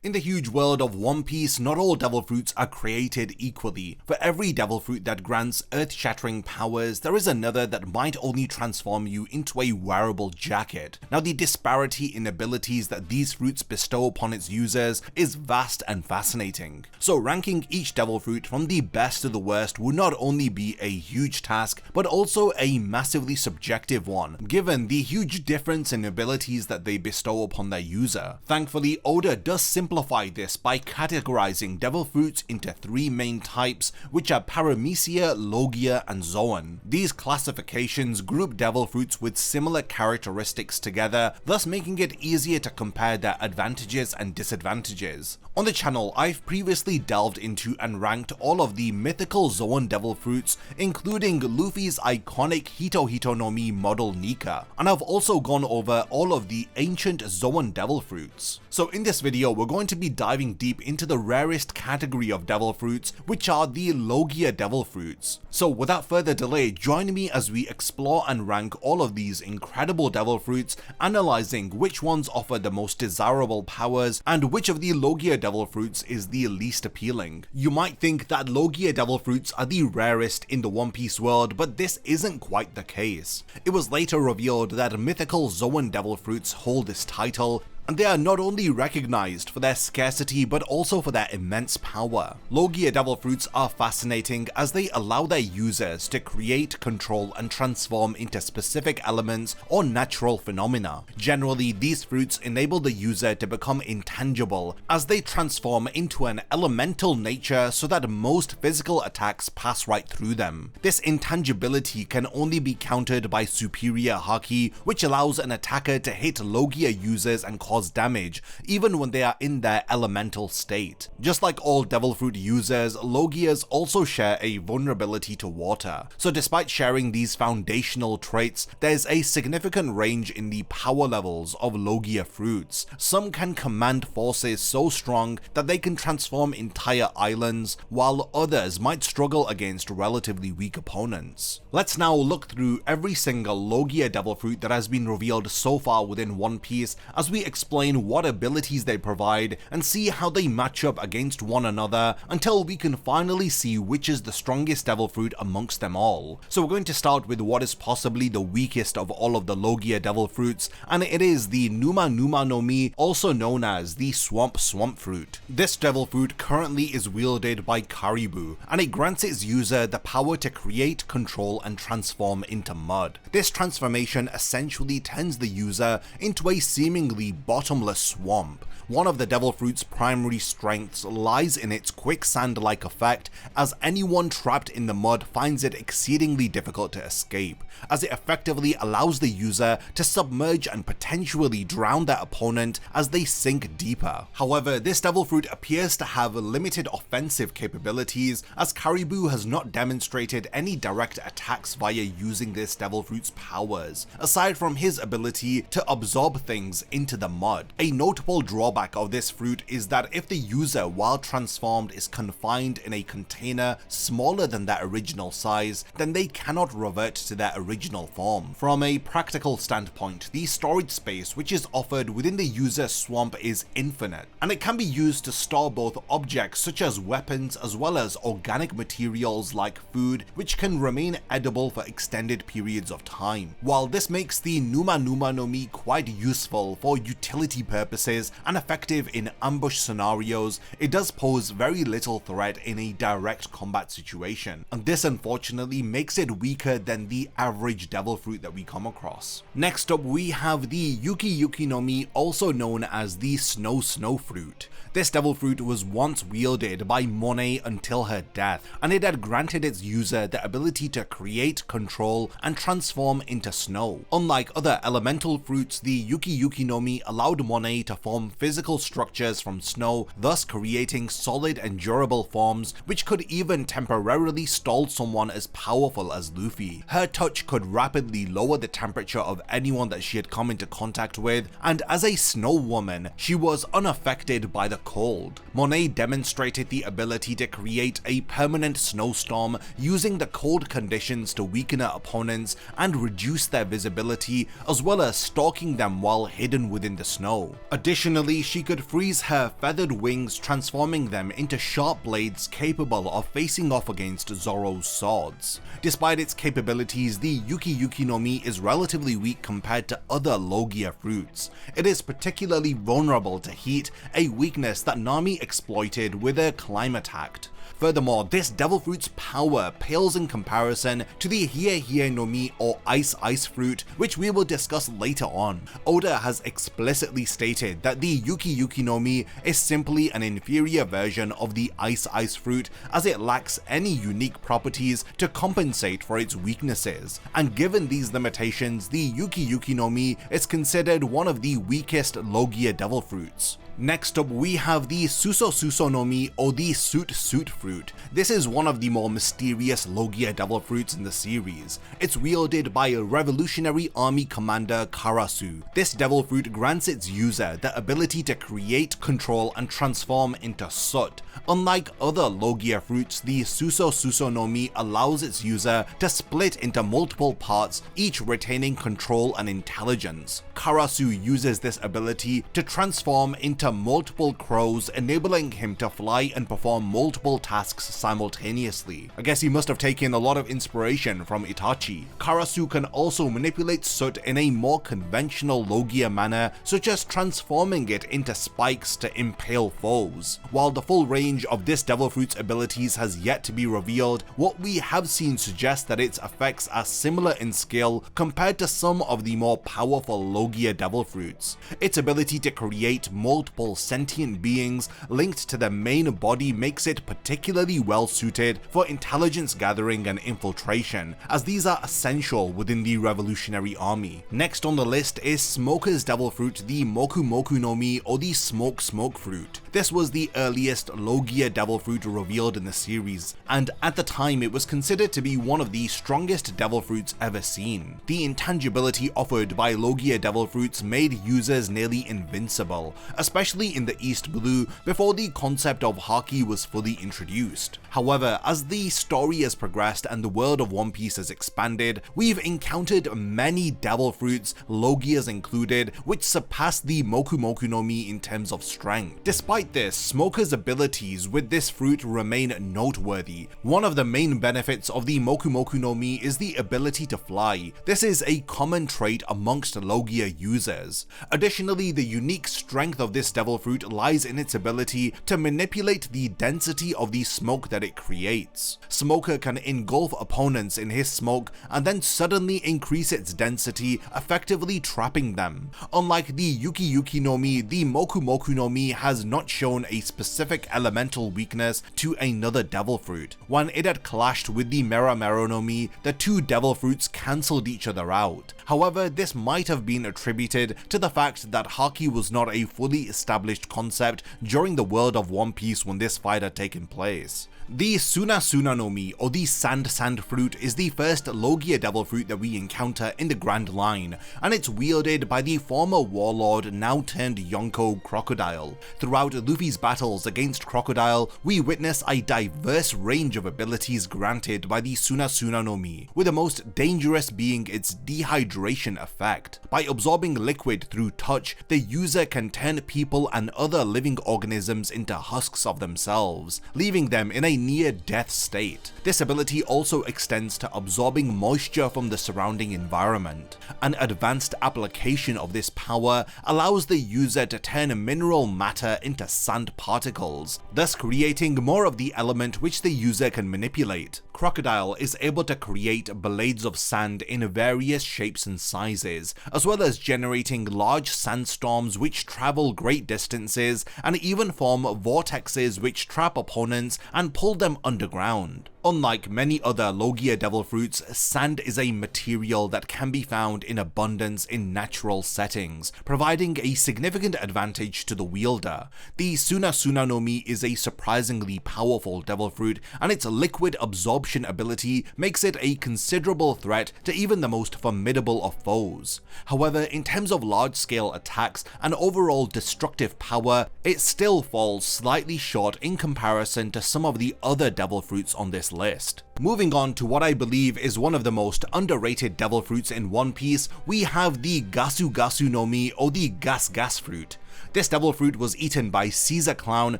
In the huge world of One Piece, not all devil fruits are created equally. For every devil fruit that grants earth-shattering powers, there is another that might only transform you into a wearable jacket. Now, the disparity in abilities that these fruits bestow upon its users is vast and fascinating. So ranking each devil fruit from the best to the worst would not only be a huge task, but also a massively subjective one, given the huge difference in abilities that they bestow upon their user. Thankfully, Oda does simplify this by categorizing devil fruits into three main types, which are Paramecia, Logia, and Zoan. These classifications group devil fruits with similar characteristics together, thus making it easier to compare their advantages and disadvantages. On the channel, I've previously delved into and ranked all of the mythical Zoan devil fruits, including Luffy's iconic Hito Hito no Mi model Nika, and I've also gone over all of the ancient Zoan devil fruits. So in this video, we're going to be diving deep into the rarest category of devil fruits, which are the Logia Devil Fruits. So without further delay, join me as we explore and rank all of these incredible devil fruits, analyzing which ones offer the most desirable powers and which of the Logia devil fruits is the least appealing. You might think that Logia devil fruits are the rarest in the One Piece world, but this isn't quite the case. It was later revealed that mythical Zoan devil fruits hold this title, and they are not only recognized for their scarcity but also for their immense power. Logia devil fruits are fascinating as they allow their users to create, control, and transform into specific elements or natural phenomena. Generally, these fruits enable the user to become intangible as they transform into an elemental nature so that most physical attacks pass right through them. This intangibility can only be countered by superior haki, which allows an attacker to hit Logia users and cause damage even when they are in their elemental state. Just like all devil fruit users, Logias also share a vulnerability to water. So despite sharing these foundational traits, there's a significant range in the power levels of Logia fruits. Some can command forces so strong that they can transform entire islands, while others might struggle against relatively weak opponents. Let's now look through every single Logia devil fruit that has been revealed so far within One Piece as we explain what abilities they provide and see how they match up against one another until we can finally see which is the strongest devil fruit amongst them all. So we're going to start with what is possibly the weakest of all of the Logia devil fruits, and it is the Numa no Mi, also known as the Swamp fruit. This devil fruit currently is wielded by Caribou, and it grants its user the power to create, control, and transform into mud. This transformation essentially turns the user into a seemingly bottomless swamp. One of the devil fruit's primary strengths lies in its quicksand-like effect, as anyone trapped in the mud finds it exceedingly difficult to escape, as it effectively allows the user to submerge and potentially drown their opponent as they sink deeper. However, this devil fruit appears to have limited offensive capabilities, as Caribou has not demonstrated any direct attacks via using this devil fruit's powers, aside from his ability to absorb things into the mud. A notable drawback of this fruit is that if the user while transformed is confined in a container smaller than their original size, then they cannot revert to their original form. From a practical standpoint, the storage space which is offered within the user's swamp is infinite, and it can be used to store both objects such as weapons as well as organic materials like food, which can remain edible for extended periods of time. While this makes the Numa no Mi quite useful for utility purposes and effective in ambush scenarios, it does pose very little threat in a direct combat situation, and this unfortunately makes it weaker than the average devil fruit that we come across. Next up, we have the Yuki no Mi, also known as the Snow fruit. This devil fruit was once wielded by Monet until her death, and it had granted its user the ability to create, control, and transform into snow. Unlike other elemental fruits, the Yuki no Mi allowed Monet to form physical structures from snow, thus creating solid and durable forms which could even temporarily stall someone as powerful as Luffy. Her touch could rapidly lower the temperature of anyone that she had come into contact with, and as a snow woman, she was unaffected by the cold. Monet demonstrated the ability to create a permanent snowstorm using the cold conditions to weaken her opponents and reduce their visibility, as well as stalking them while hidden within the snow. Additionally, she could freeze her feathered wings, transforming them into sharp blades capable of facing off against Zoro's swords. Despite its capabilities, the Yuki no Mi is relatively weak compared to other Logia fruits. It is particularly vulnerable to heat, a weakness that Nami exploited with her climate act. Furthermore, this devil fruit's power pales in comparison to the Hie no Mi or Ice fruit, which we will discuss later on. Oda has explicitly stated that the Yuki no Mi is simply an inferior version of the Ice fruit, as it lacks any unique properties to compensate for its weaknesses, and given these limitations, the Yuki no Mi is considered one of the weakest Logia devil fruits. Next up, we have the Suso no Mi or the Suit fruit. This is one of the more mysterious Logia devil fruits in the series. It's wielded by a Revolutionary Army Commander Karasu. This devil fruit grants its user the ability to create, control, and transform into soot. Unlike other Logia fruits, the Suso no Mi allows its user to split into multiple parts, each retaining control and intelligence. Karasu uses this ability to transform into multiple crows, enabling him to fly and perform multiple tasks simultaneously. I guess he must have taken a lot of inspiration from Itachi. Karasu can also manipulate soot in a more conventional Logia manner, such as transforming it into spikes to impale foes. While the full range of this devil fruit's abilities has yet to be revealed, what we have seen suggests that its effects are similar in scale compared to some of the more powerful Logia devil fruits. Its ability to create multiple sentient beings linked to the main body makes it particularly well suited for intelligence gathering and infiltration, as these are essential within the Revolutionary Army. Next on the list is Smoker's devil fruit, the Moku no Mi or the Smoke fruit. This was the earliest Logia devil fruit revealed in the series, and at the time it was considered to be one of the strongest devil fruits ever seen. The intangibility offered by Logia devil fruits made users nearly invincible, especially in the East Blue before the concept of Haki was fully introduced. However, as the story has progressed and the world of One Piece has expanded, we've encountered many devil fruits, Logias included, which surpass the Moku no Mi in terms of strength. Despite this, Smoker's abilities with this fruit remain noteworthy. One of the main benefits of the Moku no Mi is the ability to fly. This is a common trait amongst Logia users. Additionally, the unique strength of this devil fruit lies in its ability to manipulate the density of the smoke that it creates. Smoker can engulf opponents in his smoke and then suddenly increase its density, effectively trapping them. Unlike the Yuki no Mi, the Moku no Mi has not shown a specific elemental weakness to another devil fruit. When it had clashed with the Mera Moromi, the two devil fruits cancelled each other out. However, this might have been attributed to the fact that Haki was not a fully established concept during the world of One Piece when this fight had taken place. The Sunna Suomi or the Sand fruit is the first Logia devil fruit that we encounter in the Grand Line, and it's wielded by the former warlord now turned Yonko Crocodile. Throughout Luffy's battles against Crocodile, we witness a diverse range of abilities granted by the Sunna Suomi, with the most dangerous being its dehydration effect. By absorbing liquid through touch, the user can turn people and other living organisms into husks of themselves, leaving them in a near-death state. This ability also extends to absorbing moisture from the surrounding environment. An advanced application of this power allows the user to turn mineral matter into sand particles, thus creating more of the element which the user can manipulate. Crocodile is able to create blades of sand in various shapes and sizes, as well as generating large sandstorms which travel great distances and even form vortexes which trap opponents and pull them underground. Unlike many other Logia devil fruits, sand is a material that can be found in abundance in natural settings, providing a significant advantage to the wielder. The Sunna Suomi is a surprisingly powerful devil fruit, and its liquid absorption ability makes it a considerable threat to even the most formidable of foes. However, in terms of large-scale attacks and overall destructive power, it still falls slightly short in comparison to some of the other devil fruits on this list. Moving on to what I believe is one of the most underrated devil fruits in One Piece, we have the Gasu Nomi, or the Gas fruit. This devil fruit was eaten by Caesar Clown,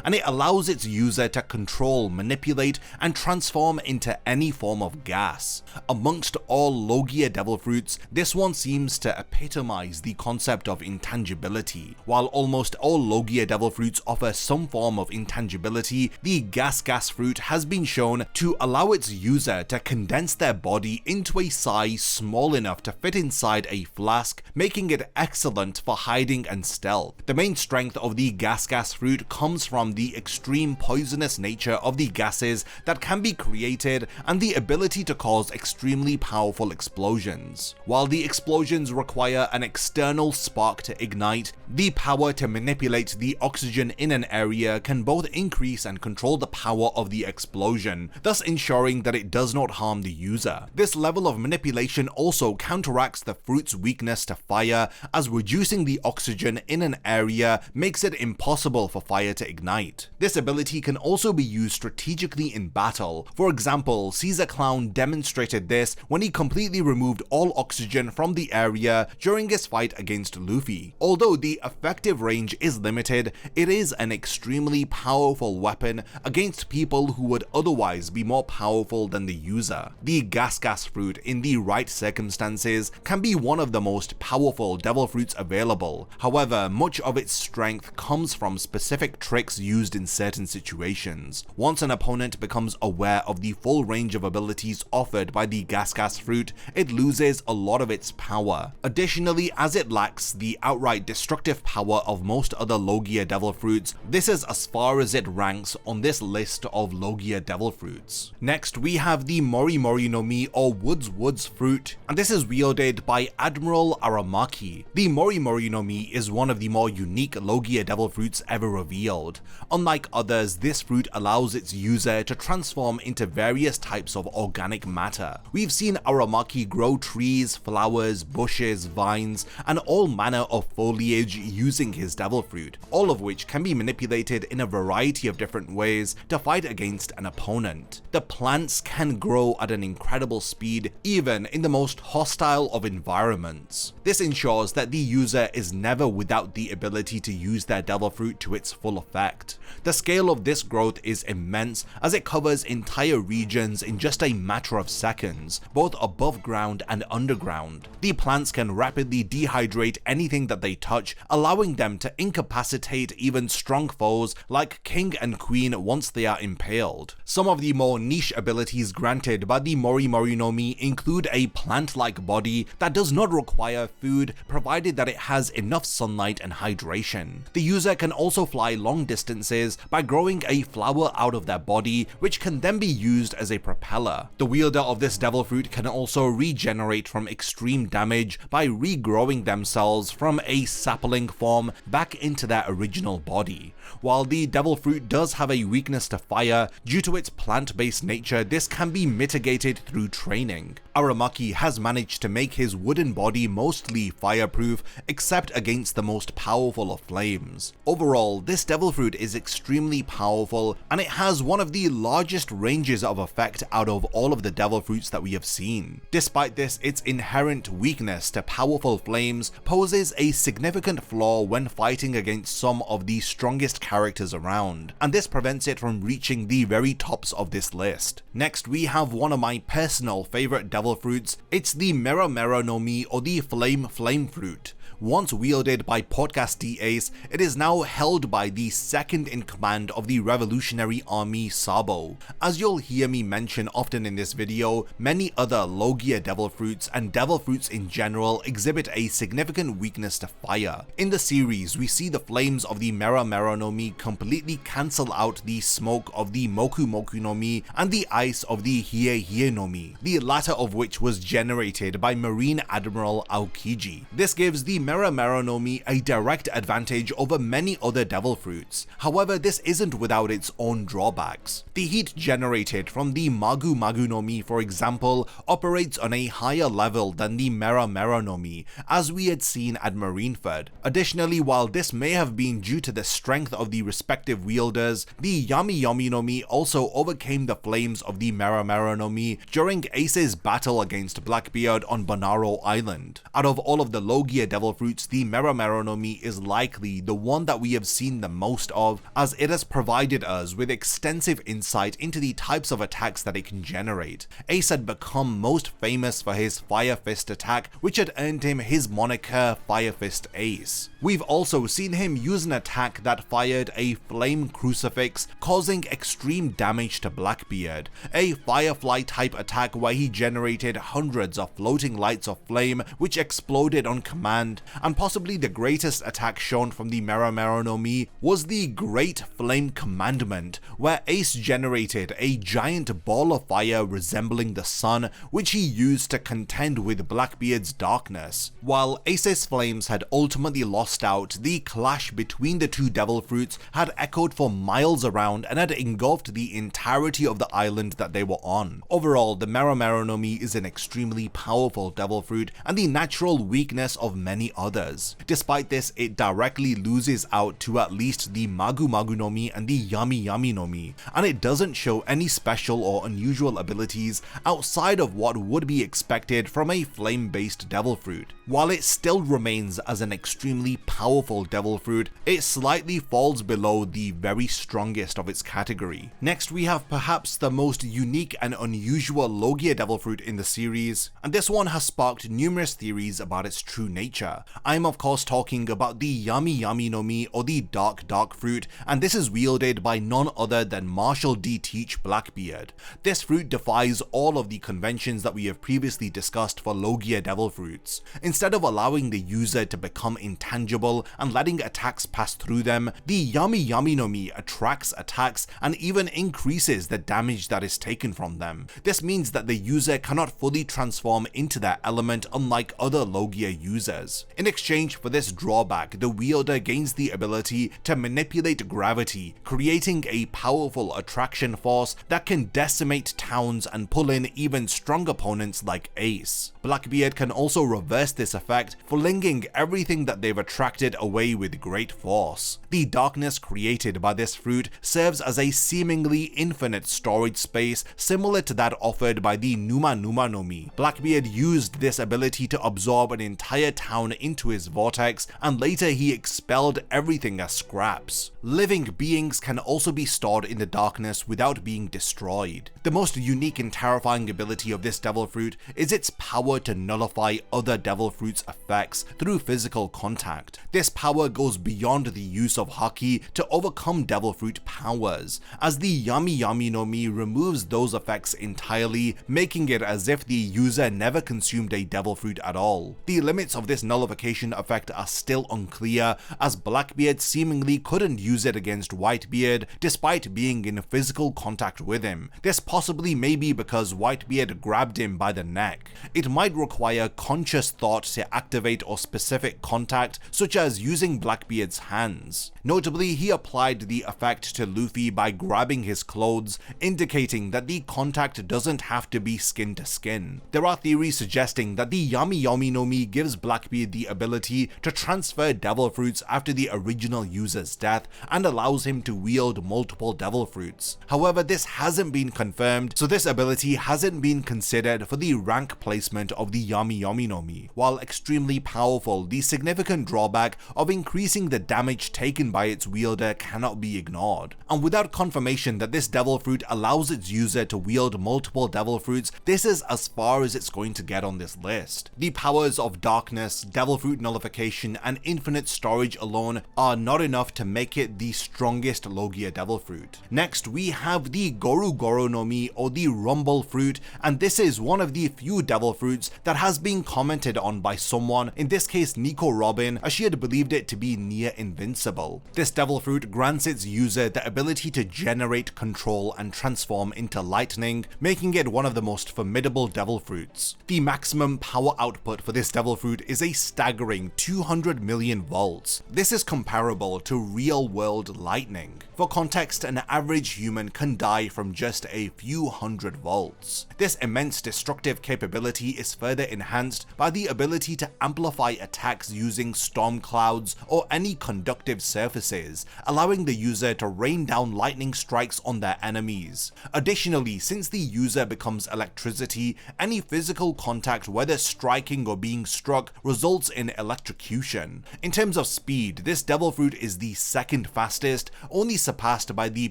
and it allows its user to control, manipulate, and transform into any form of gas. Amongst all Logia Devil Fruits, this one seems to epitomize the concept of intangibility. While almost all Logia Devil Fruits offer some form of intangibility, the Gas fruit has been shown to allow its user to condense their body into a size small enough to fit inside a flask, making it excellent for hiding and stealth. The main strength of the Gas fruit comes from the extreme poisonous nature of the gases that can be created and the ability to cause extremely powerful explosions. While the explosions require an external spark to ignite, the power to manipulate the oxygen in an area can both increase and control the power of the explosion, thus ensuring that it does not harm the user. This level of manipulation also counteracts the fruit's weakness to fire, as reducing the oxygen in an area makes it impossible for fire to ignite. This ability can also be used strategically in battle. For example, Caesar Clown demonstrated this when he completely removed all oxygen from the area during his fight against Luffy. Although the effective range is limited, it is an extremely powerful weapon against people who would otherwise be more powerful than the user. The Gas fruit, in the right circumstances, can be one of the most powerful devil fruits available. However, much of its strength comes from specific tricks used in certain situations. Once an opponent becomes aware of the full range of abilities offered by the Gas fruit, it loses a lot of its power. Additionally, as it lacks the outright destructive power of most other Logia Devil Fruits, this is as far as it ranks on this list of Logia Devil Fruits. Next, we have the Mori Moromi, or Woods fruit, and this is wielded by Admiral Aramaki. The Mori Moromi is one of the more unique Logia Devil Fruits ever revealed. Unlike others, this fruit allows its user to transform into various types of organic matter. We've seen Aramaki grow trees, flowers, bushes, vines, and all manner of foliage using his devil fruit, all of which can be manipulated in a variety of different ways to fight against an opponent. The plants can grow at an incredible speed, even in the most hostile of environments. This ensures that the user is never without the ability to use their devil fruit to its full effect. The scale of this growth is immense, as it covers entire regions in just a matter of seconds, both above ground and underground. The plants can rapidly dehydrate anything that they touch, allowing them to incapacitate even strong foes like King and Queen once they are impaled. Some of the more niche abilities granted by the Mori Moromi include a plant-like body that does not require food, provided that it has enough sunlight and hydration. The user can also fly long distances by growing a flower out of their body, which can then be used as a propeller. The wielder of this devil fruit can also regenerate from extreme damage by regrowing themselves from a sapling form back into their original body. While the devil fruit does have a weakness to fire, due to its plant-based nature, this can be mitigated through training. Aramaki has managed to make his wooden body mostly fireproof, except against the most powerful of flames. Overall, this devil fruit is extremely powerful, and it has one of the largest ranges of effect out of all of the devil fruits that we have seen. Despite this, its inherent weakness to powerful flames poses a significant flaw when fighting against some of the strongest characters around, and this prevents it from reaching the very tops of this list. Next, we have one of my personal favorite devil fruits. It's the Mera Moromi, or the Flame fruit. Once wielded by Podcast D-Ace, it is now held by the second in command of the Revolutionary Army, Sabo. As you'll hear me mention often in this video, many other Logia Devil Fruits and Devil Fruits in general exhibit a significant weakness to fire. In the series, we see the flames of the Mera Moromi completely cancel out the smoke of the Moku Nomi and the ice of the Hie Nomi, the latter of which was generated by Marine Admiral Aokiji. This gives the Mera Moromi a direct advantage over many other devil fruits. However, this isn't without its own drawbacks. The heat generated from the Magum Maguni, for example, operates on a higher level than the Mera Moromi, as we had seen at Marineford. Additionally, while this may have been due to the strength of the respective wielders, the Yami Nomi also overcame the flames of the Mera Moromi during Ace's battle against Blackbeard on Bonaro Island. Out of all of the Logia Devil Fruits, the Mera Moromi is likely the one that we have seen the most of, as it has provided us with extensive insight into the types of attacks that it can generate. Ace had become most famous for his Fire Fist attack, which had earned him his moniker Fire Fist Ace. We've also seen him use an attack that fired a flame crucifix, causing extreme damage to Blackbeard, a Firefly type attack where he generated hundreds of floating lights of flame which exploded on command, and possibly the greatest attack shown from the Mera Moromi was the Great Flame Commandment, where Ace generated a giant ball of fire resembling the sun, which he used to contend with Blackbeard's darkness. While Ace's flames had ultimately lost out, the clash between the two devil fruits had echoed for miles around and had engulfed the entirety of the island that they were on. Overall, the Mera Moromi is an extremely powerful devil fruit and the natural weakness of many others. Despite this, it directly loses out to at least the Magum Maguni and the Yami Nomi, and it doesn't show any special or unusual abilities outside of what would be expected from a flame-based devil fruit. While it still remains as an extremely powerful devil fruit, it slightly falls below the very strongest of its category. Next, we have perhaps the most unique and unusual Logia Devil Fruit in the series, and this one has sparked numerous theories about its true nature. I'm of course talking about the Yami Nomi, or the Dark Fruit, and this is wielded by none other than Marshall D. Teach Blackbeard. This fruit defies all of the conventions that we have previously discussed for Logia Devil Fruits. Instead of allowing the user to become intangible and letting attacks pass through them, the Yami Nomi attracts attacks and even increases the damage that is taken from them. This means that the user cannot fully transform into their element, unlike other Logia users. In exchange for this drawback, the wielder gains the ability to manipulate gravity, creating a powerful attraction force that can decimate towns and pull in even strong opponents like Ace. Blackbeard can also reverse this effect, flinging everything that they've attracted away with great force. The darkness created by this fruit serves as a seemingly infinite storage space similar to that offered by the Numa Nomi. Blackbeard used this ability to absorb an entire town into his vortex, and later he expelled everything as scraps. Living beings can also be stored in the darkness without being destroyed. The most unique and terrifying ability of this devil fruit is its power to nullify other devil fruits' effects through physical contact. This power goes beyond the use of haki to overcome devil fruit powers, as the Yami Nomi removes those effects entirely, making it as if the user never consumed a devil fruit at all. The limits of this nullification effect are still unclear, as Blackbeard seemingly couldn't use it against Whitebeard despite being in physical contact with him. This possibly may be because Whitebeard grabbed him by the neck. It might require conscious thought to activate or specific contact, such as using Blackbeard's hands. Notably, he applied the effect to Luffy by grabbing his clothes, indicating that the contact doesn't have to be skin to skin. There are theories suggesting that the Yami Nomi gives Blackbeard the ability to transfer devil fruits after the original user's death and allows him to wield multiple devil fruits. However, this hasn't been confirmed, so this ability hasn't been considered for the rank placement of the Yami Nomi. While extremely powerful, the significant drawback of increasing the damage taken by its wielder cannot be ignored. And without confirmation that this devil fruit allows its user to wield multiple devil fruits, this is as far as it's going to get on this list. The powers of darkness, devil fruit nullification, and infinite storage alone are not enough to make it the strongest Logia devil fruit. Next, we have the Goro Goromi, or the Rumble fruit, and this is one of the few devil fruits that has been commented on by someone, in this case Nico Robin, as she had believed it to be near invincible. This devil fruit grants its user the ability to generate, control, and transform into lightning, making it one of the most formidable devil fruits. The maximum power output for this devil fruit is a staggering 200 million volts. This is comparable to real-world lightning. For context, an average human can die from just a few hundred volts. This immense destructive capability is further enhanced by the ability to amplify attacks using storm clouds or any conductive surfaces, allowing the user to rain down lightning strikes on their enemies. Additionally, since the user becomes electricity, any physical contact, whether striking or being struck, results in electrocution. In terms of speed, this devil fruit is the second fastest, only surpassed by the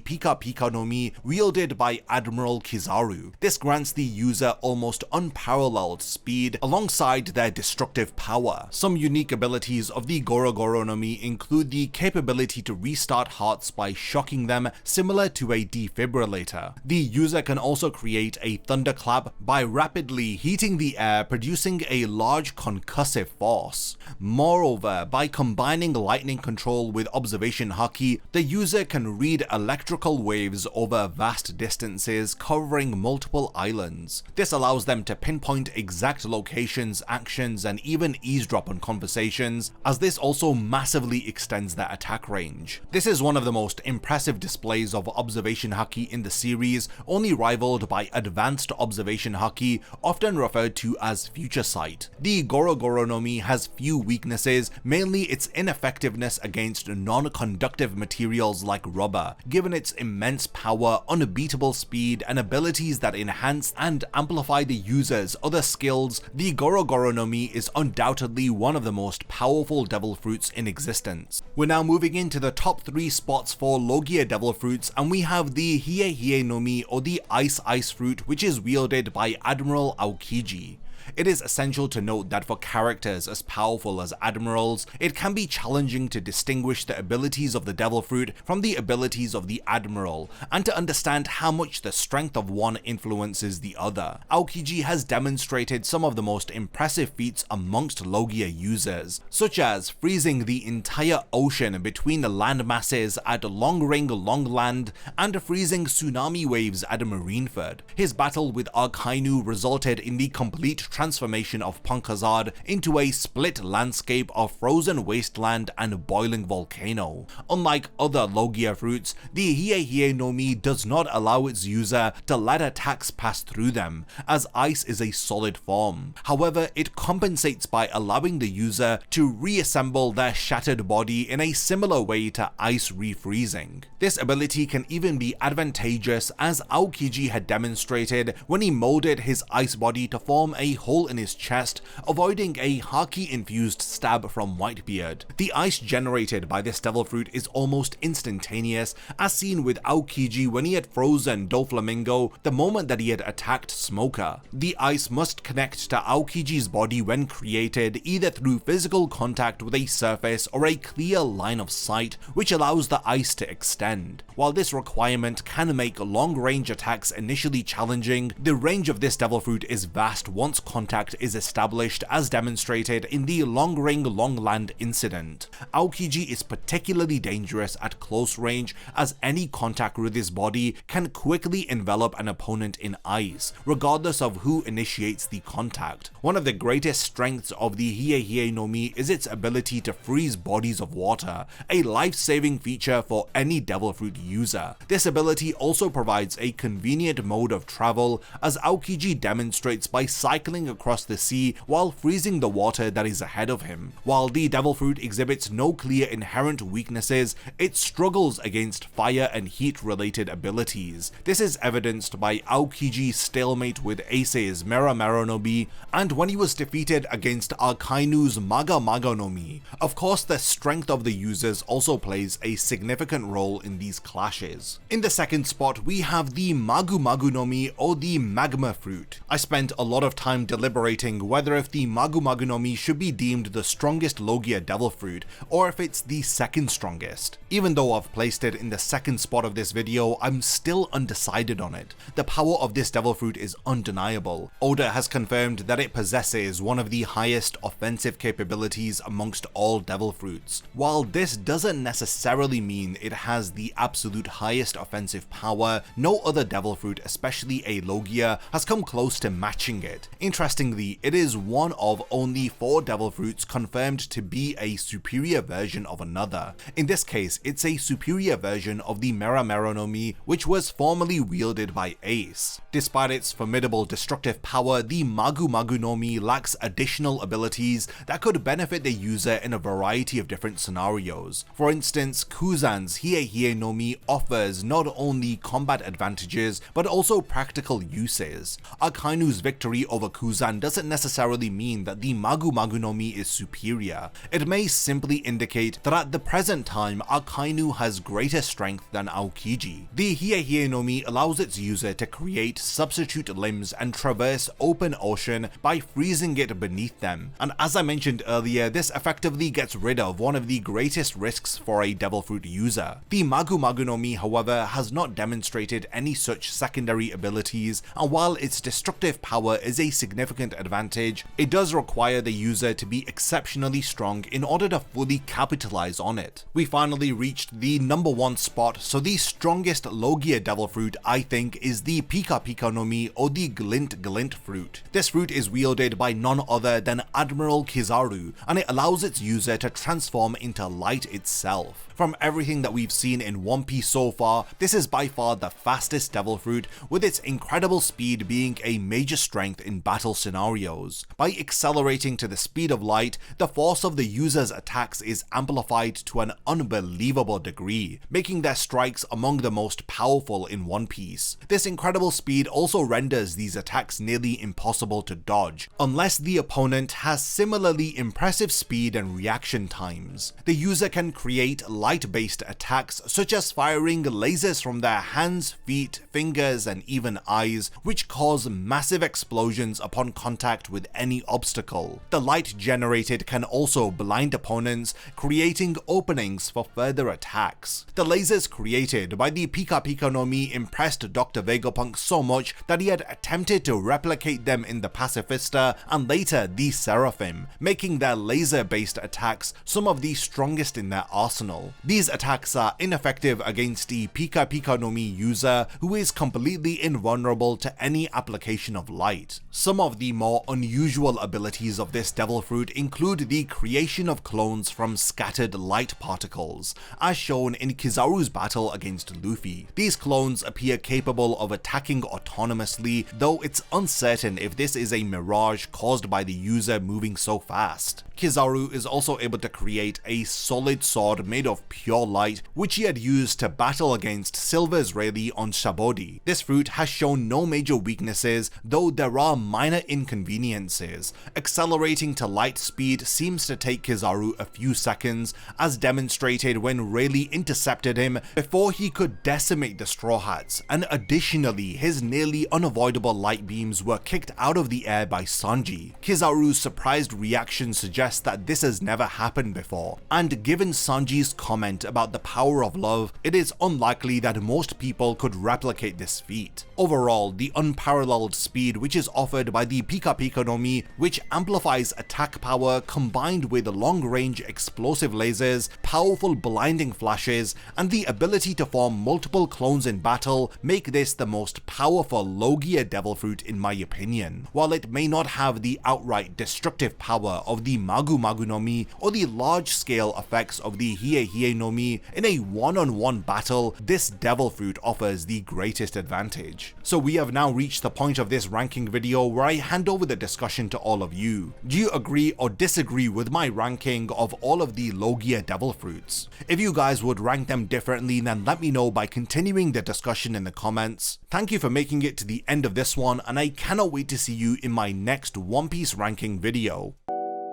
Pika Pika no Mi wielded by Admiral Kizaru. This grants the user almost unparalleled speed alongside their destructive power. Some unique abilities of the Goro Goromi include the capability to restart hearts by shocking them, similar to a defibrillator. The user can also create a thunderclap by rapidly heating the air, producing a large concussive force. Moreover, by combining lightning control with observation haki, the user can read electrical waves over vast distances, covering multiple islands. This allows them to pinpoint exact locations, actions, and even eavesdrop on conversations, as this also massively extends their attack range. This is one of the most impressive displays of observation haki in the series, only rivaled by advanced observation haki, often referred to as future sight. The Goro Goromi has few weaknesses, mainly its ineffectiveness against non-conductive materials like rubber. Given its immense power, unbeatable speed, and abilities that enhance and amplify the user's other skills, the Goro Goromi is undoubtedly one of the most powerful devil fruits in existence. We're now moving into the top 3 spots for Logia Devil Fruits, and we have the Hie Hie no Mi, or the Ice Fruit, which is wielded by Admiral Aokiji. It is essential to note that for characters as powerful as admirals, it can be challenging to distinguish the abilities of the devil fruit from the abilities of the admiral, and to understand how much the strength of one influences the other. Aokiji has demonstrated some of the most impressive feats amongst Logia users, such as freezing the entire ocean between the land masses at Longring Longland and freezing tsunami waves at Marineford. His battle with Arkainu resulted in the complete transformation of Pankazad into a split landscape of frozen wasteland and boiling volcano. Unlike other Logia fruits, the Hie Hie no Mi does not allow its user to let attacks pass through them, as ice is a solid form. However, it compensates by allowing the user to reassemble their shattered body in a similar way to ice refreezing. This ability can even be advantageous, as Aokiji had demonstrated when he molded his ice body to form a hole in his chest, avoiding a haki-infused stab from Whitebeard. The ice generated by this devil fruit is almost instantaneous, as seen with Aokiji when he had frozen Doflamingo the moment that he had attacked Smoker. The ice must connect to Aokiji's body when created, either through physical contact with a surface or a clear line of sight, which allows the ice to extend. While this requirement can make long-range attacks initially challenging, the range of this devil fruit is vast once contact is established, as demonstrated in the Longring Longland incident. Aokiji is particularly dangerous at close range, as any contact with his body can quickly envelop an opponent in ice, regardless of who initiates the contact. One of the greatest strengths of the Hie Hie no Mi is its ability to freeze bodies of water, a life-saving feature for any devil fruit user. This ability also provides a convenient mode of travel, as Aokiji demonstrates by cycling across the sea while freezing the water that is ahead of him. While the devil fruit exhibits no clear inherent weaknesses, it struggles against fire and heat related abilities. This is evidenced by Aokiji's stalemate with Ace's Mera Moromi, and when he was defeated against Arkainu's Magum Maguni. Of course, the strength of the users also plays a significant role in these clashes. In the second spot, we have the Magum Maguni, or the magma fruit. I spent a lot of time deliberating whether if the Magum Maguni should be deemed the strongest Logia Devil Fruit, or if it's the second strongest. Even though I've placed it in the second spot of this video, I'm still undecided on it. The power of this Devil Fruit is undeniable. Oda has confirmed that it possesses one of the highest offensive capabilities amongst all Devil Fruits. While this doesn't necessarily mean it has the absolute highest offensive power, no other Devil Fruit, especially a Logia, has come close to matching it. Interestingly, it is one of only 4 Devil Fruits confirmed to be a superior version of another. In this case, it's a superior version of the Mera Moromi, which was formerly wielded by Ace. Despite its formidable destructive power, the Magum Maguni lacks additional abilities that could benefit the user in a variety of different scenarios. For instance, Kuzan's Hiei Nomi offers not only combat advantages, but also practical uses. Akainu's victory over Kuzan doesn't necessarily mean that the Magum Maguni is superior. It may simply indicate that at the present time, Akainu has greater strength than Aokiji. The Hiei Nomi allows its user to create substitute limbs and traverse open ocean by freezing it beneath them, and as I mentioned earlier, this effectively gets rid of one of the greatest risks for a Devil Fruit user. The Magum Maguni, however, has not demonstrated any such secondary abilities, and while its destructive power is a significant advantage, it does require the user to be exceptionally strong in order to fully capitalize on it. We finally reached the number 1 spot, so the strongest Logia Devil Fruit I think is the Pika Pika Nomi, or the Glint Glint Fruit. This fruit is wielded by none other than Admiral Kizaru, and it allows its user to transform into light itself. From everything that we've seen in One Piece so far, this is by far the fastest Devil Fruit, with its incredible speed being a major strength in battle scenarios. By accelerating to the speed of light, the force of the user's attacks is amplified to an unbelievable degree, making their strikes among the most powerful in One Piece. This incredible speed also renders these attacks nearly impossible to dodge, unless the opponent has similarly impressive speed and reaction times. The user can create light-based attacks such as firing lasers from their hands, feet, fingers, and even eyes, which cause massive explosions upon contact with any obstacle. The light generated can also blind opponents, creating openings for further attacks. The lasers created by the Pika Pika Nomi impressed Dr. Vegapunk so much that he had attempted to replicate them in the Pacifista and later the Seraphim, making their laser-based attacks some of the strongest in their arsenal. These attacks are ineffective against the Pika Pika Nomi user, who is completely invulnerable to any application of light. Some of the more unusual abilities of this Devil Fruit include the creation of clones from scattered light particles, as shown in Kizaru's battle against Luffy. These clones appear capable of attacking autonomously, though it's uncertain if this is a mirage caused by the user moving so fast. Kizaru is also able to create a solid sword made of pure light, which he had used to battle against Silver's Rayleigh on Shabodi. This fruit has shown no major weaknesses, though there are minor inconveniences. Accelerating to light speed seems to take Kizaru a few seconds, as demonstrated when Rayleigh intercepted him before he could decimate the Straw Hats, and additionally his nearly unavoidable light beams were kicked out of the air by Sanji. Kizaru's surprised reaction suggests that this has never happened before, and given Sanji's comment about the power of love, it is unlikely that most people could replicate this feat. Overall, the unparalleled speed which is offered by the Pika Pika Nomi, which amplifies attack power combined with long-range explosive lasers, powerful blinding flashes, and the ability to form multiple clones in battle, make this the most powerful Logia Devil Fruit in my opinion. While it may not have the outright destructive power of the Magum Maguni or the large-scale effects of the Hiei Nomi, in a one-on-one battle, this Devil Fruit offers the greatest advantage. So we have now reached the point of this ranking video where I hand over the discussion to all of you. Do you agree or disagree with my ranking of all of the Logia Devil Fruits? If you guys would rank them differently, then let me know by continuing the discussion in the comments. Thank you for making it to the end of this one, and I cannot wait to see you in my next One Piece ranking video.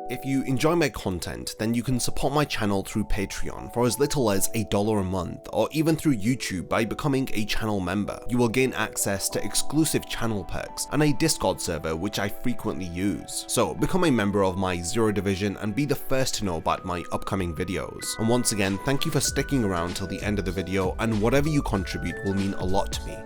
If you enjoy my content, then you can support my channel through Patreon for as little as $1 a month, or even through YouTube by becoming a channel member. You will gain access to exclusive channel perks and a Discord server which I frequently use. So become a member of my Zero Division and be the first to know about my upcoming videos. And once again, thank you for sticking around till the end of the video, and whatever you contribute will mean a lot to me.